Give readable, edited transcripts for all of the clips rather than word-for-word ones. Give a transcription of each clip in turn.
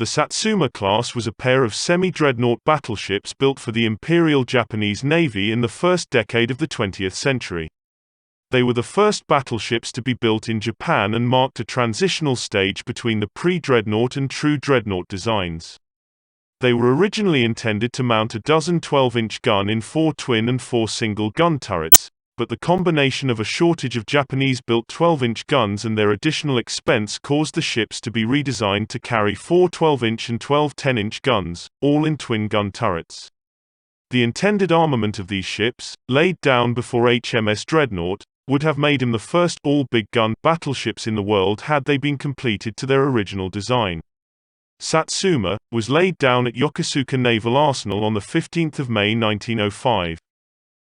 The Satsuma class was a pair of semi-dreadnought battleships built for the Imperial Japanese Navy in the first decade of the 20th century. They were the first battleships to be built in Japan and marked a transitional stage between the pre-dreadnought and true dreadnought designs. They were originally intended to mount a dozen 12-inch gun in 4 twin and 4 single-gun turrets, but the combination of a shortage of Japanese-built 12-inch guns and their additional expense caused the ships to be redesigned to carry 4 12-inch and 12 10-inch guns, all in twin-gun turrets. The intended armament of these ships, laid down before HMS Dreadnought, would have made them the first all-big-gun battleships in the world had they been completed to their original design. Satsuma was laid down at Yokosuka Naval Arsenal on 15 May 1905.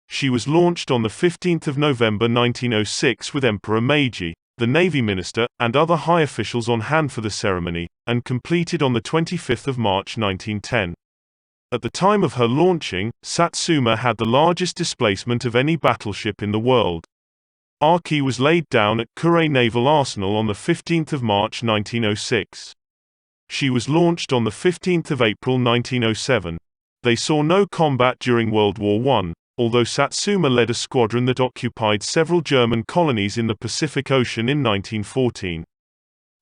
She was launched on 15 November 1906 with Emperor Meiji, the Navy Minister, and other high officials on hand for the ceremony, and completed on 25 March 1910. At the time of her launching, Satsuma had the largest displacement of any battleship in the world. Aki was laid down at Kure Naval Arsenal on 15 March 1906. She was launched on 15 April 1907. They saw no combat during World War I, although Satsuma led a squadron that occupied several German colonies in the Pacific Ocean in 1914.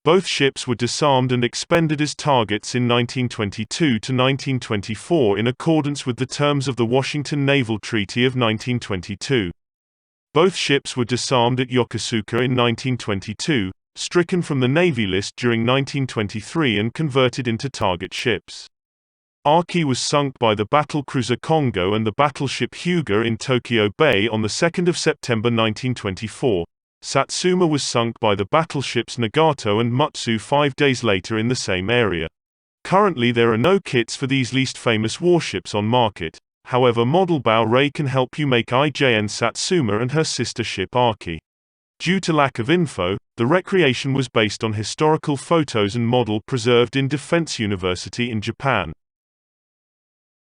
Both ships were disarmed and expended as targets in 1922 to 1924 in accordance with the terms of the Washington Naval Treaty of 1922. Both ships were disarmed at Yokosuka in 1922, stricken from the Navy list during 1923 and converted into target ships. Aki was sunk by the battlecruiser Kongo and the battleship Hyuga in Tokyo Bay on 2 September 1924. Satsuma was sunk by the battleships Nagato and Mutsu 5 days later in the same area. Currently there are no kits for these least famous warships on market, however Model Bow-Ray can help you make IJN Satsuma and her sister ship Aki. Due to lack of info, the recreation was based on historical photos and model preserved in Defense University in Japan.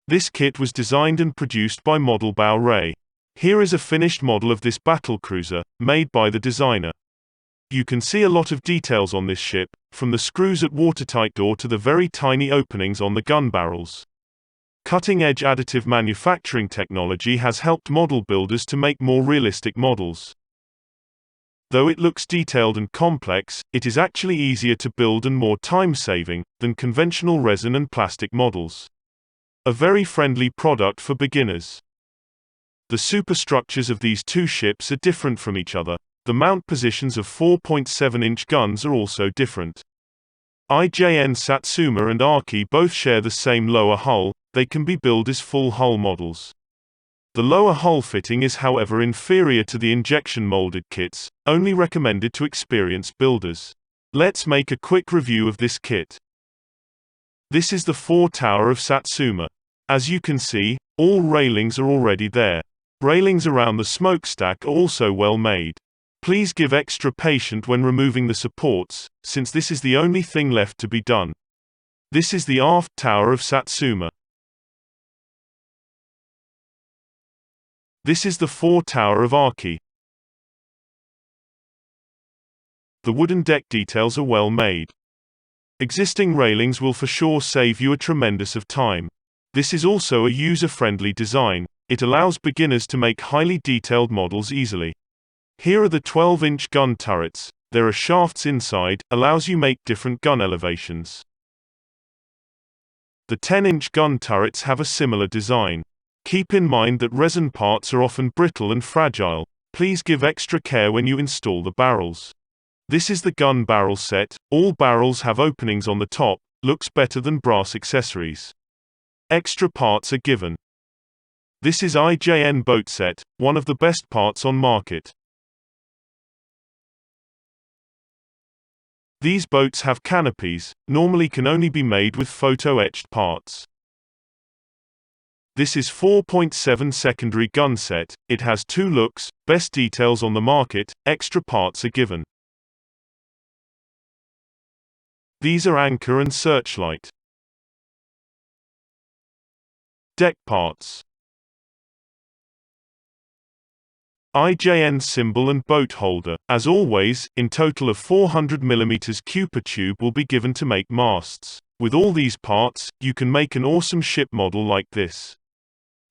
This kit was designed and produced by Model Bow-Ray. Here is a finished model of this battlecruiser, made by the designer. You can see a lot of details on this ship, from the screws at watertight door to the very tiny openings on the gun barrels. Cutting-edge additive manufacturing technology has helped model builders to make more realistic models. Though it looks detailed and complex, it is actually easier to build and more time-saving than conventional resin and plastic models. A very friendly product for beginners. The superstructures of these two ships are different from each other. The mount positions of 4.7-inch guns are also different. IJN Satsuma and Aki both share the same lower hull. They can be billed as full hull models. The lower hull fitting is however inferior to the injection molded kits, only recommended to experienced builders. Let's make a quick review of this kit. This is the fore tower of Satsuma. As you can see, all railings are already there. Railings around the smokestack are also well made. Please give extra patience when removing the supports, since this is the only thing left to be done. This is the aft tower of Satsuma. This is the fore tower of Aki. The wooden deck details are well made. Existing railings will for sure save you a tremendous of time. This is also a user-friendly design. It allows beginners to make highly detailed models easily. Here are the 12-inch gun turrets. There are shafts inside, allows you make different gun elevations. The 10-inch gun turrets have a similar design. Keep in mind that resin parts are often brittle and fragile. Please give extra care when you install the barrels. This is the gun barrel set. All barrels have openings on the top, looks better than brass accessories. Extra parts are given. This is IJN boat set, one of the best parts on market. These boats have canopies, normally can only be made with photo-etched parts. This is 4.7 secondary gun set. It has 2 looks, best details on the market, extra parts are given. These are anchor and searchlight. Deck parts. IJN symbol and boat holder. As always, in total of 400 mm cupor tube will be given to make masts. With all these parts, you can make an awesome ship model like this.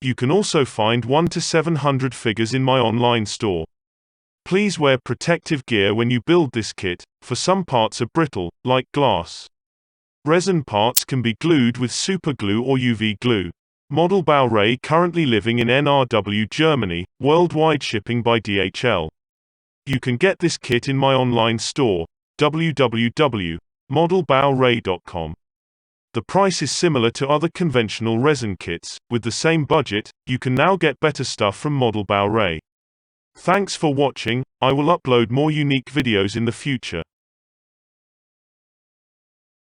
You can also find 1 to 700 figures in my online store. Please wear protective gear when you build this kit, for some parts are brittle, like glass. Resin parts can be glued with super glue or UV glue. Model Baureihe currently living in NRW, Germany, worldwide shipping by DHL. You can get this kit in my online store, www.modelbaureihe.com. The price is similar to other conventional resin kits. With the same budget, you can now get better stuff from Model Baureihe. Thanks for watching. I will upload more unique videos in the future.